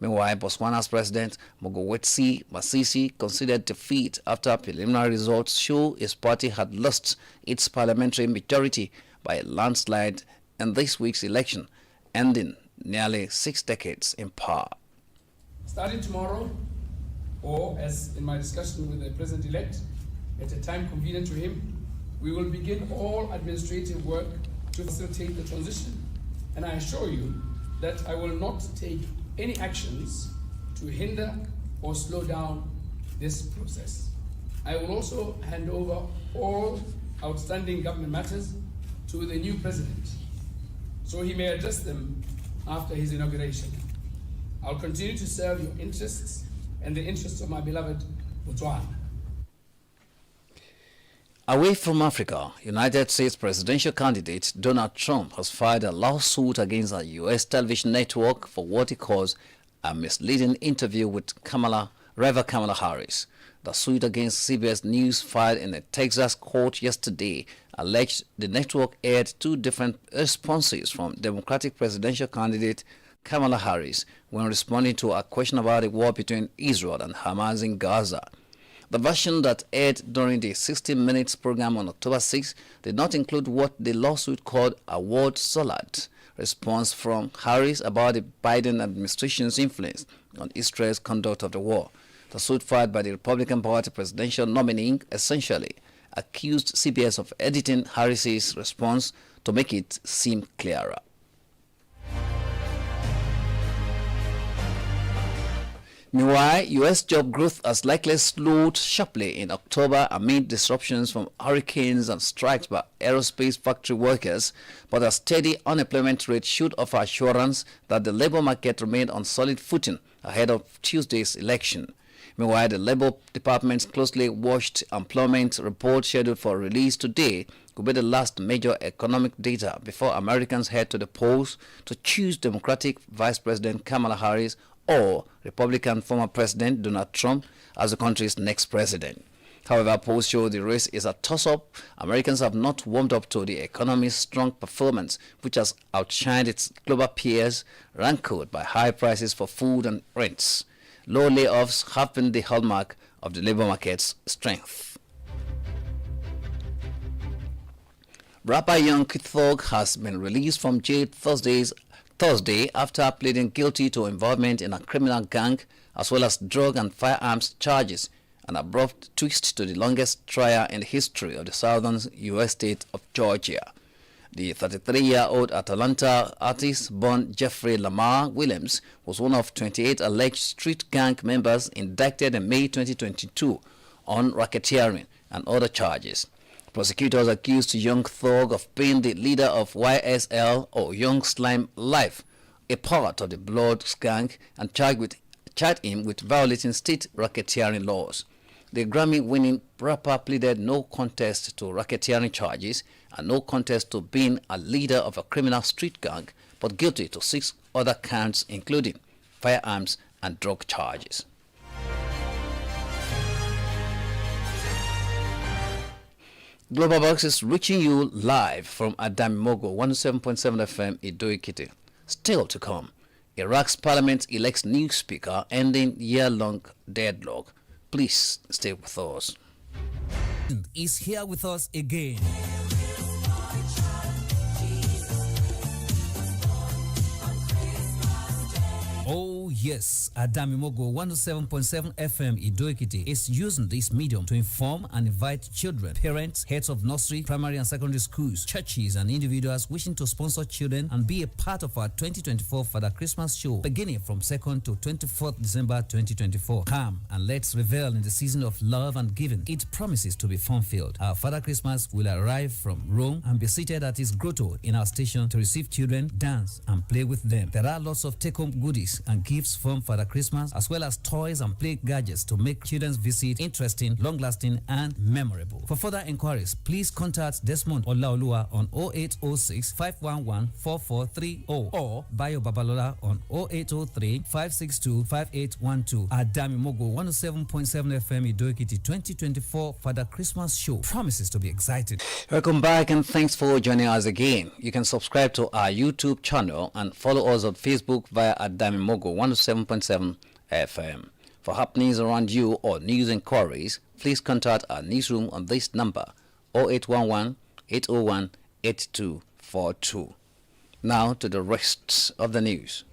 Meanwhile, Botswana's President Mogotsi Masisi conceded defeat after preliminary results show his party had lost its parliamentary majority by a landslide in this week's election, ending nearly 6 decades in power. Starting tomorrow, or as in my discussion with the President-elect, at a time convenient to him, we will begin all administrative work to facilitate the transition. And I assure you that I will not take any actions to hinder or slow down this process. I will also hand over all outstanding government matters to the new president, so he may address them after his inauguration. I'll continue to serve your interests and the interests of my beloved Botswana. Away from Africa, United States presidential candidate Donald Trump has filed a lawsuit against a U.S. television network for what he calls a misleading interview with Reverend Kamala Harris. The suit against CBS News filed in a Texas court yesterday alleged the network aired two different responses from Democratic presidential candidate Kamala Harris when responding to a question about the war between Israel and Hamas in Gaza. The version that aired during the 60 Minutes program on October 6 did not include what the lawsuit called a word salad response from Harris about the Biden administration's influence on Israel's conduct of the war. The suit filed by the Republican Party presidential nominee essentially accused CBS of editing Harris's response to make it seem clearer. Meanwhile, U.S. job growth has likely slowed sharply in October amid disruptions from hurricanes and strikes by aerospace factory workers, but a steady unemployment rate should offer assurance that the labor market remained on solid footing ahead of Tuesday's election. Meanwhile, the Labor Department's closely watched employment report scheduled for release today could be the last major economic data before Americans head to the polls to choose Democratic Vice President Kamala Harris or Republican former President Donald Trump as the country's next president. However, polls show the race is a toss-up. Americans have not warmed up to the economy's strong performance, which has outshined its global peers, rankled by high prices for food and rents. Low layoffs have been the hallmark of the labor market's strength. Rapper Young Thug has been released from jail Thursday after pleading guilty to involvement in a criminal gang as well as drug and firearms charges, an abrupt twist to the longest trial in the history of the southern U.S. state of Georgia. The 33-year-old Atlanta artist born Jeffrey Lamar Williams was one of 28 alleged street gang members indicted in May 2022 on racketeering and other charges. Prosecutors accused Young Thug of being the leader of YSL or Young Slime Life, a part of the Blood gang, and charged him with violating state racketeering laws. The Grammy-winning rapper pleaded no contest to racketeering charges and no contest to being a leader of a criminal street gang, but guilty to 6 other counts including firearms and drug charges. Global Box is reaching you live from Adamimogo 107.7 FM Ido-Ekiti. Still to come, Iraq's parliament elects new speaker, ending year-long deadlock. Please stay with us. Is here with us again. Oh yes, Adamimogo 107.7 FM Ido-Ekiti is using this medium to inform and invite children, parents, heads of nursery, primary and secondary schools, churches and individuals wishing to sponsor children and be a part of our 2024 Father Christmas show beginning from 2nd to 24th December 2024. Come and let's revel in the season of love and giving. It promises to be fun-filled. Our Father Christmas will arrive from Rome and be seated at his grotto in our station to receive children, dance and play with them. There are lots of take-home goodies and gifts from Father Christmas, as well as toys and play gadgets to make children's visit interesting, long-lasting, and memorable. For further inquiries, please contact Desmond Olaoluwa on 0806 511 4430 or Bayo Babalola on 0803 562 5812. Adamimogo 107.7 FM Ido-Ekiti 2024 Father Christmas Show promises to be exciting. Welcome back and thanks for joining us again. You can subscribe to our YouTube channel and follow us on Facebook via Adamimogo 107.7 107.7 FM. For happenings around you or news inquiries, please contact our newsroom on this number 0811 801 8242. Now to the rest of the news.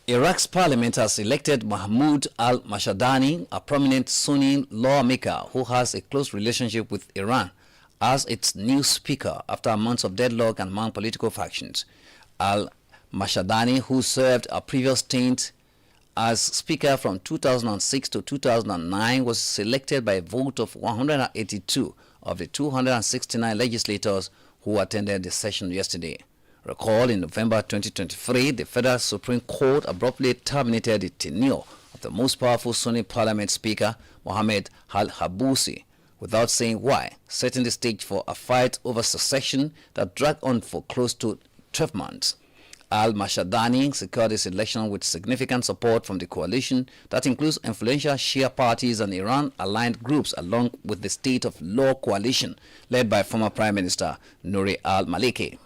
Iraq's parliament has elected Mahmoud al-Mashadani, a prominent Sunni lawmaker who has a close relationship with Iran, as its new speaker after months of deadlock among political factions. Al-Mashadani, who served a previous stint as speaker from 2006 to 2009, was selected by a vote of 182 of the 269 legislators who attended the session yesterday. Recall, in November 2023, the Federal Supreme Court abruptly terminated the tenure of the most powerful Sunni parliament speaker, Mohammed al-Habousi, without saying why, setting the stage for a fight over succession that dragged on for close to 12 months. Al-Mashadani secured his election with significant support from the coalition that includes influential Shia parties and Iran-aligned groups, along with the State of Law coalition led by former Prime Minister Nouri al-Maliki.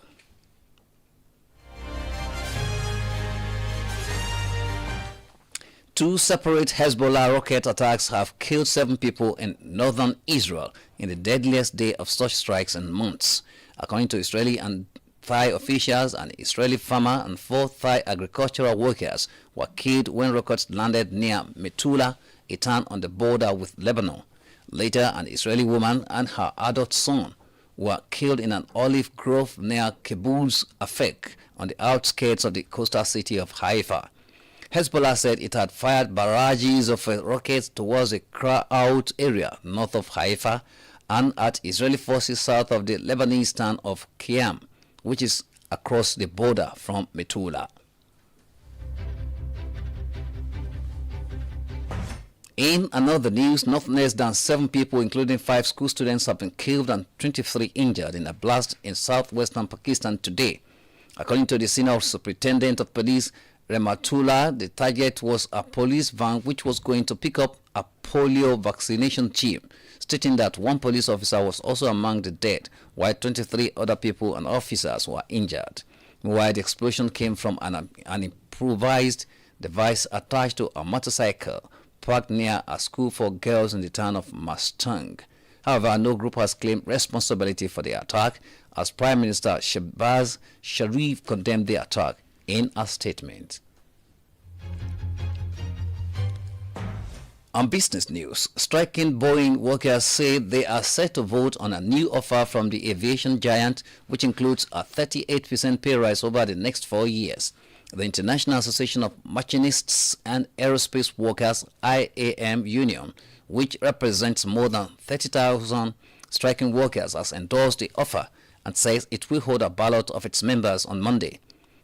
Two separate Hezbollah rocket attacks have killed 7 people in northern Israel in the deadliest day of such strikes in months. According to Israeli and Thai officials, an Israeli farmer and 4 Thai agricultural workers were killed when rockets landed near Metula, a town on the border with Lebanon. Later, an Israeli woman and her adult son were killed in an olive grove near Kibbutz Afek on the outskirts of the coastal city of Haifa. Hezbollah said it had fired barrages of rockets towards a crowd area north of Haifa and at Israeli forces south of the Lebanese town of Kiam, which is across the border from Metula. In another news, not less than 7 people, including 5 school students, have been killed and 23 injured in a blast in southwestern Pakistan today. According to the senior superintendent of police, Rematullah, the target was a police van which was going to pick up a polio vaccination team, stating that 1 police officer was also among the dead, while 23 other people and officers were injured. Meanwhile, the explosion came from an improvised device attached to a motorcycle parked near a school for girls in the town of Mustang. However, no group has claimed responsibility for the attack, as Prime Minister Shehbaz Sharif condemned the attack in a statement. On business news, striking Boeing workers say they are set to vote on a new offer from the aviation giant, which includes a 38% pay rise over the next 4 years. The International Association of Machinists and Aerospace Workers, IAM Union, which represents more than 30,000 striking workers, has endorsed the offer and says it will hold a ballot of its members on Monday.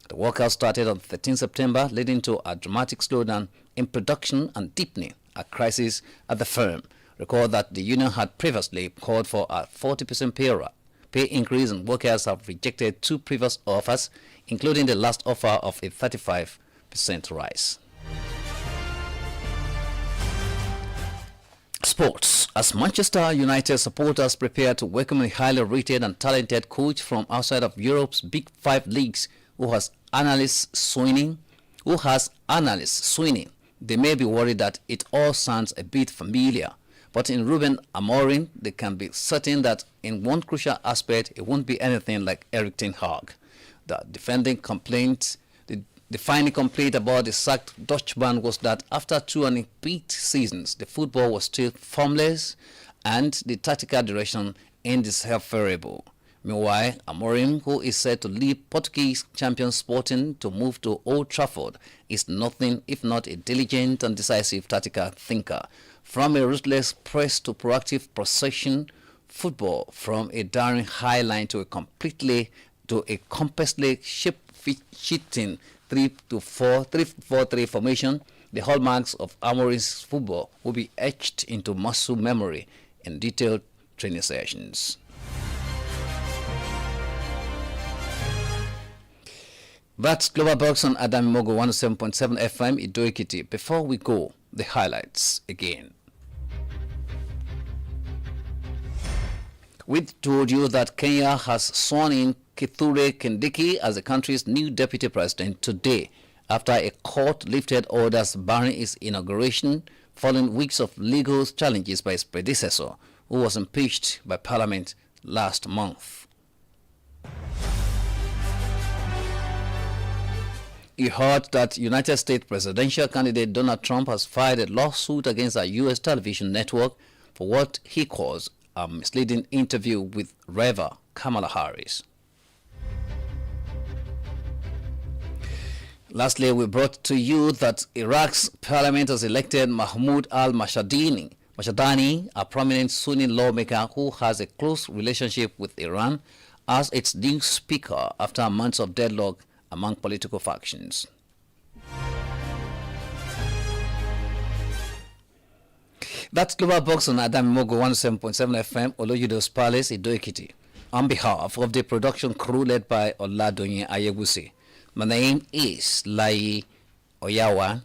The walkout started on 13 September, leading to a dramatic slowdown in production and deepening a crisis at the firm. Recall that the union had previously called for a 40% pay increase, and workers have rejected 2 previous offers, including the last offer of a 35% rise. Sports. As Manchester United supporters prepare to welcome a highly rated and talented coach from outside of Europe's Big 5 leagues who has analysts swooning, they may be worried that it all sounds a bit familiar. But in Ruben Amorim, they can be certain that in one crucial aspect, it won't be anything like Erik ten Hag. The defining complaint about the sacked Dutchman was that after 2 unbeaten seasons, the football was still formless and the tactical direction indecipherable. Meanwhile, Amorim, who is said to lead Portuguese champion Sporting to move to Old Trafford, is nothing if not a diligent and decisive tactical thinker. From a ruthless press to proactive possession football, from a daring high line to a completely shape-shifting 3-4-3 formation, the hallmarks of Amorim's football will be etched into muscle memory in detailed training sessions. That's Global Box on Adamimogo 107.7 FM Ido-Ekiti. Before we go, the highlights again. We told you that Kenya has sworn in Kithure Kindiki as the country's new deputy president today after a court lifted orders barring his inauguration following weeks of legal challenges by his predecessor, who was impeached by Parliament last month. You heard that United States presidential candidate Donald Trump has filed a lawsuit against a U.S. television network for what he calls a misleading interview with Reva Kamala Harris. Lastly, we brought to you that Iraq's parliament has elected Mahmoud al-Mashadani, a prominent Sunni lawmaker who has a close relationship with Iran, as its new speaker after months of deadlock among political factions. That's Global Box on Adamimogo 107.7 FM, Olojudo's Palace, Ido-Ekiti. On behalf of the production crew led by Oladonye Ayegusi, my name is Layi Oyawa.